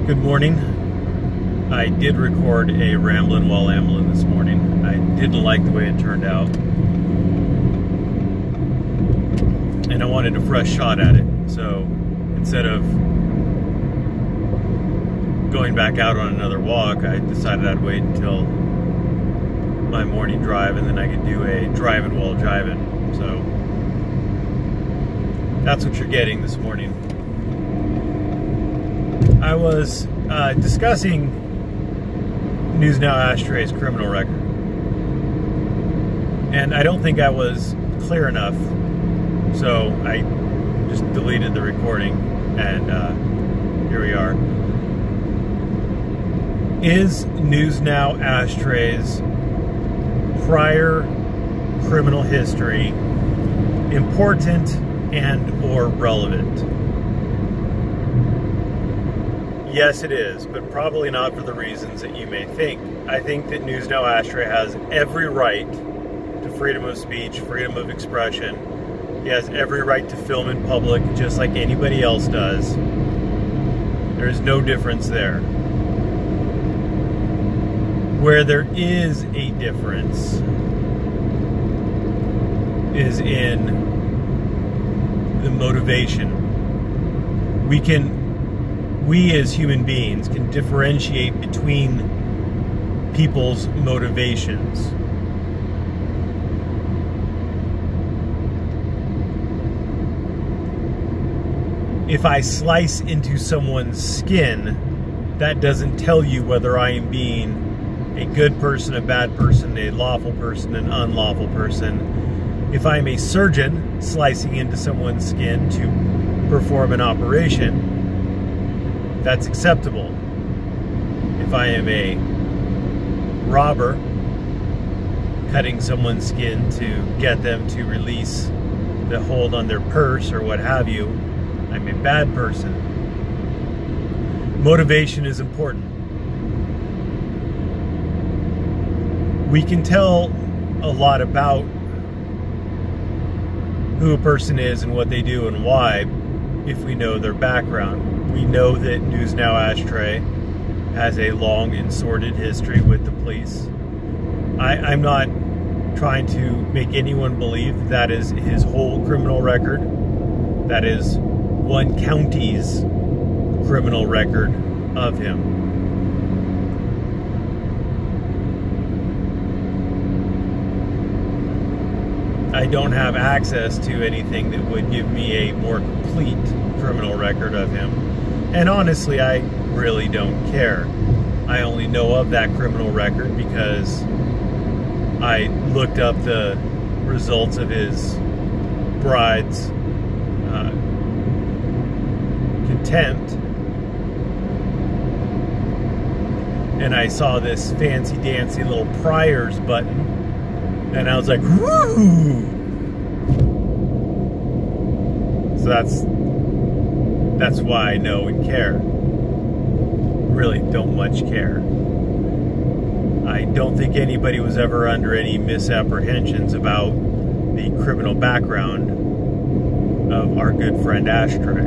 Good morning. I did record a ramblin' while ambling this morning. I didn't like the way it turned out. And I wanted a fresh shot at it. So instead of going back out on another walk, I decided I'd wait until my morning drive and then I could do a driving while driving. So that's what you're getting this morning. I was discussing News Now Ashtray's criminal record, and I don't think I was clear enough, so I just deleted the recording, and here we are. Is News Now Ashtray's prior criminal history important and or relevant? Yes, it is, but probably not for the reasons that you may think. I think that News Now Ashtray has every right to freedom of speech, freedom of expression. He has every right to film in public just like anybody else does. There is no difference there. Where there is a difference is in the motivation. We as human beings can differentiate between people's motivations. If I slice into someone's skin, that doesn't tell you whether I am being a good person, a bad person, a lawful person, an unlawful person. If I'm a surgeon slicing into someone's skin to perform an operation, that's acceptable. If I am a robber cutting someone's skin to get them to release the hold on their purse or what have you, I'm a bad person. Motivation is important. We can tell a lot about who a person is and what they do and why if we know their background. We know that News Now Ashtray has a long and sordid history with the police. I'm not trying to make anyone believe that is his whole criminal record. That is one county's criminal record of him. I don't have access to anything that would give me a more complete criminal record of him. And honestly, I really don't care. I only know of that criminal record because I looked up the results of his bride's contempt, and I saw this fancy-dancy little priors button, and I was like, woo! So that's why I know and care. Really don't much care. I don't think anybody was ever under any misapprehensions about the criminal background of our good friend Ashtray.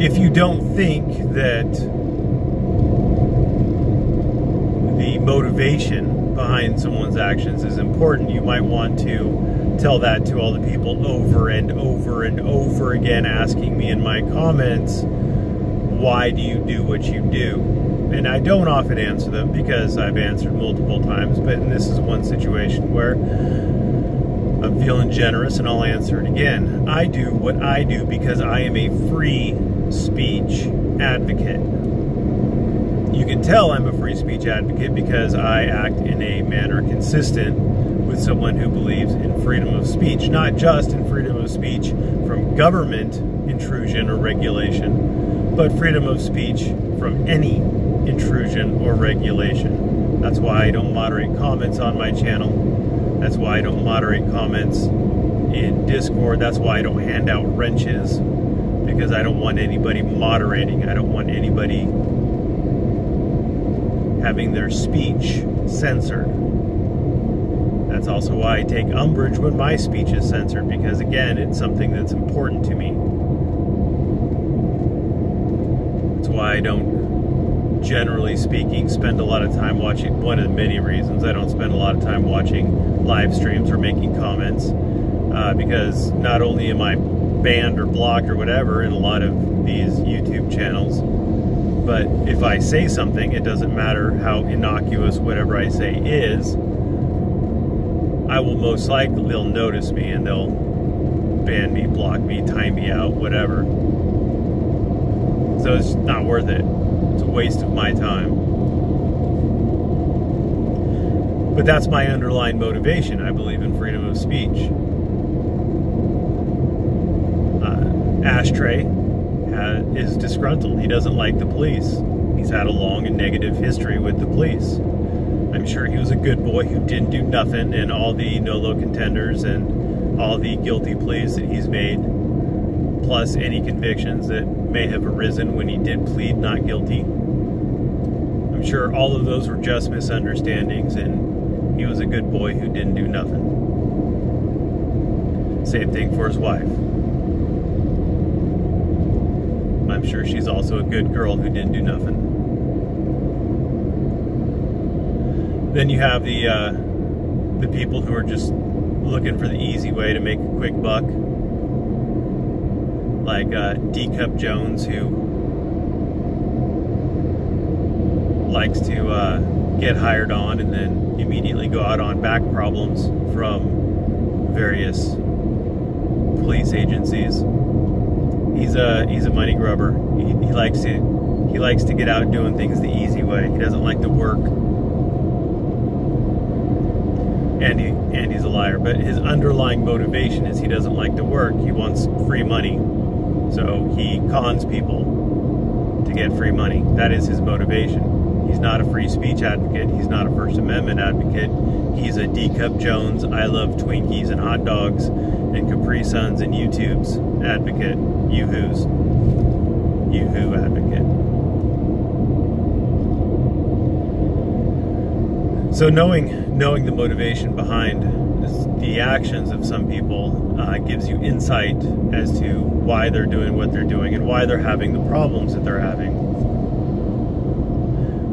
If you don't think that the motivation behind someone's actions is important, you might want to tell that to all the people over and over and over again asking me in my comments, why do you do what you do? And I don't often answer them because I've answered multiple times, but this is one situation where I'm feeling generous and I'll answer it again. I do what I do because I am a free speech advocate. You can tell I'm a free speech advocate because I act in a manner consistent with someone who believes in freedom of speech, not just in freedom of speech from government intrusion or regulation, but freedom of speech from any intrusion or regulation. That's why I don't moderate comments on my channel. That's why I don't moderate comments in Discord. That's why I don't hand out wrenches, because I don't want anybody moderating. I don't want anybody having their speech censored. That's also why I take umbrage when my speech is censored, because again, it's something that's important to me. why I don't, generally speaking, spend a lot of time watching, one of the many reasons I don't spend a lot of time watching live streams or making comments, because not only am I banned or blocked or whatever in a lot of these YouTube channels, but if I say something, it doesn't matter how innocuous whatever I say is, I will most likely, they'll notice me and they'll ban me, block me, time me out, whatever. So it's not worth it. It's a waste of my time. But that's my underlying motivation. I believe in freedom of speech. Ashtray is disgruntled. He doesn't like the police. He's had a long and negative history with the police. I'm sure he was a good boy who didn't do nothing, and all the no-low contenders and all the guilty pleas that he's made, plus any convictions that may have arisen when he did plead not guilty. I'm sure all of those were just misunderstandings, and he was a good boy who didn't do nothing. Same thing for his wife. I'm sure she's also a good girl who didn't do nothing. Then you have the people who are just looking for the easy way to make a quick buck, like D-Cup Jones, who likes to get hired on and then immediately go out on back problems from various police agencies. He's a money grubber. He likes to get out doing things the easy way. He doesn't like to work. And he's a liar. But his underlying motivation is he doesn't like to work. He wants free money. So he cons people to get free money. That is his motivation. He's not a free speech advocate. He's not a First Amendment advocate. He's a D-Cup Jones, I love Twinkies and hot dogs and Capri Suns and YouTube's advocate. Yoo-hoo's. Yoo-hoo advocate. So knowing the motivation behind the actions of some people gives you insight as to why they're doing what they're doing and why they're having the problems that they're having.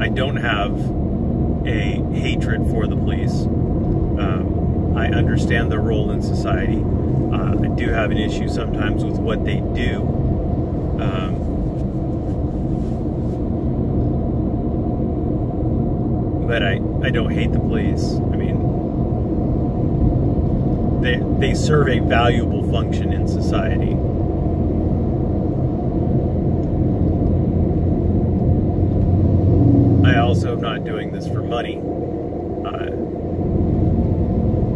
I don't have a hatred for the police. I understand their role in society. I do have an issue sometimes with what they do. But I don't hate the police. I mean, they serve a valuable function in society. I also am not doing this for money.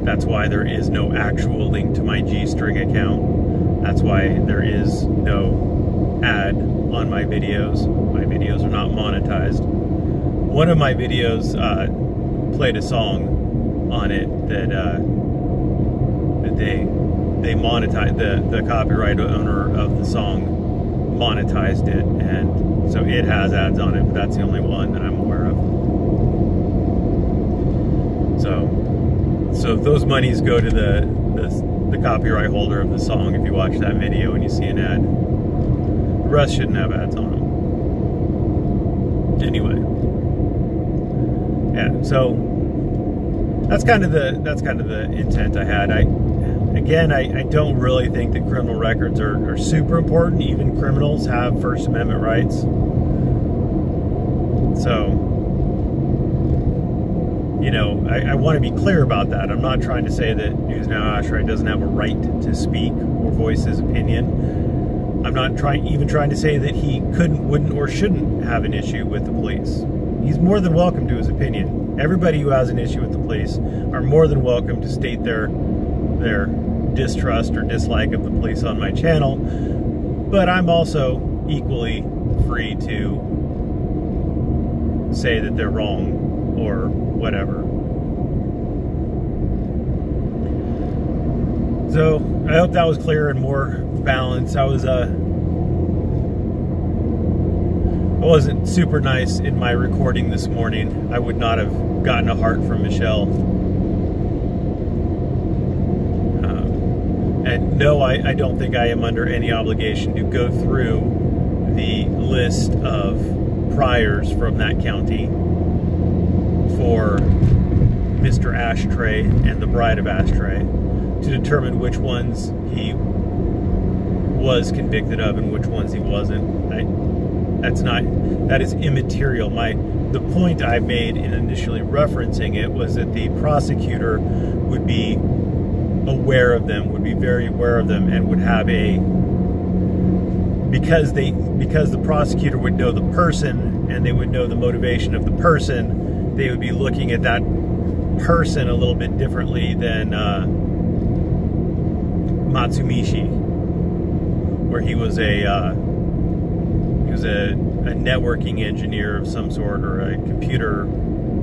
That's why there is no actual link to my G-String account. That's why there is no ad on my videos. My videos are not monetized. One of my videos played a song on it that they monetized. The copyright owner of the song monetized it, and so it has ads on it, but that's the only one that I'm aware of. So those monies go to the copyright holder of the song if you watch that video and you see an ad. The rest shouldn't have ads on them. Anyway. Yeah, so that's kind of the intent I had. I don't really think that criminal records are super important. Even criminals have First Amendment rights. So, you know, I want to be clear about that. I'm not trying to say that News Now Ashtray doesn't have a right to speak or voice his opinion. I'm not even trying to say that he couldn't, wouldn't, or shouldn't have an issue with the police. He's more than welcome to his opinion. Everybody who has an issue with the police are more than welcome to state their distrust or dislike of the police on my channel. But I'm also equally free to say that they're wrong or whatever. So I hope that was clear and more balanced. I wasn't super nice in my recording this morning. I would not have gotten a heart from Michelle. And no, I don't think I am under any obligation to go through the list of priors from that county for Mr. Ashtray and the Bride of Ashtray to determine which ones he was convicted of and which ones he wasn't. That is immaterial. The point I made in initially referencing it was that the prosecutor would be aware of them, would be very aware of them, and would have because the prosecutor would know the person and they would know the motivation of the person, they would be looking at that person a little bit differently than Matsumishi, where he was a networking engineer of some sort, or a computer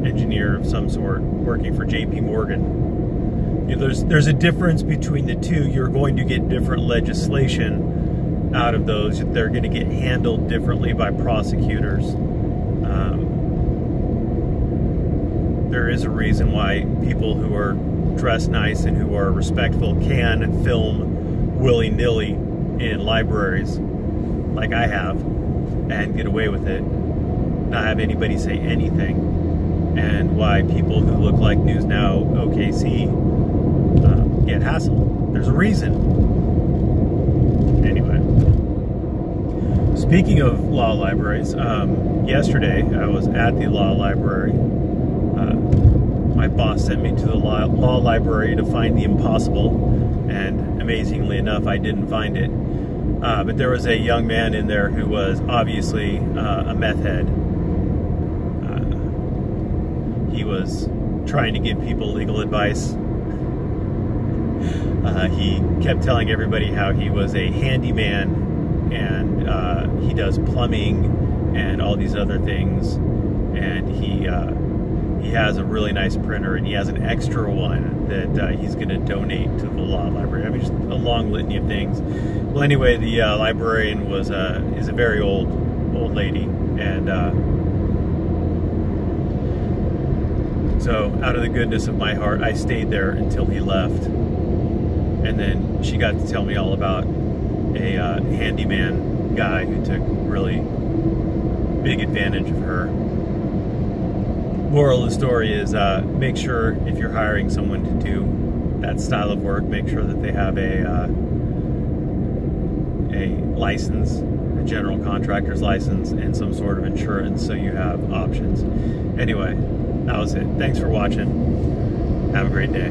engineer of some sort, working for JP Morgan. You know, there's a difference between the two. You're going to get different legislation out of those. They're going to get handled differently by prosecutors. There is a reason why people who are dressed nice and who are respectful can film willy-nilly in libraries, like I have, and get away with it, not have anybody say anything, and why people who look like News Now OKC get hassled. There's a reason. Anyway, speaking of law libraries, yesterday I was at the law library. My boss sent me to the law library to find the impossible, and amazingly enough, I didn't find it. But there was a young man in there who was obviously a meth head. He was trying to give people legal advice. He kept telling everybody how he was a handyman, and he does plumbing and all these other things, and he has a really nice printer, and he has an extra one that he's going to donate to the law library. I mean, just a long litany of things. Well, anyway, the librarian is a very old lady, and so out of the goodness of my heart, I stayed there until he left, and then she got to tell me all about a handyman guy who took really big advantage of her. Moral of the story is, make sure if you're hiring someone to do that style of work, make sure that they have a license, a general contractor's license, and some sort of insurance, so you have options. Anyway, that was it. Thanks for watching. Have a great day.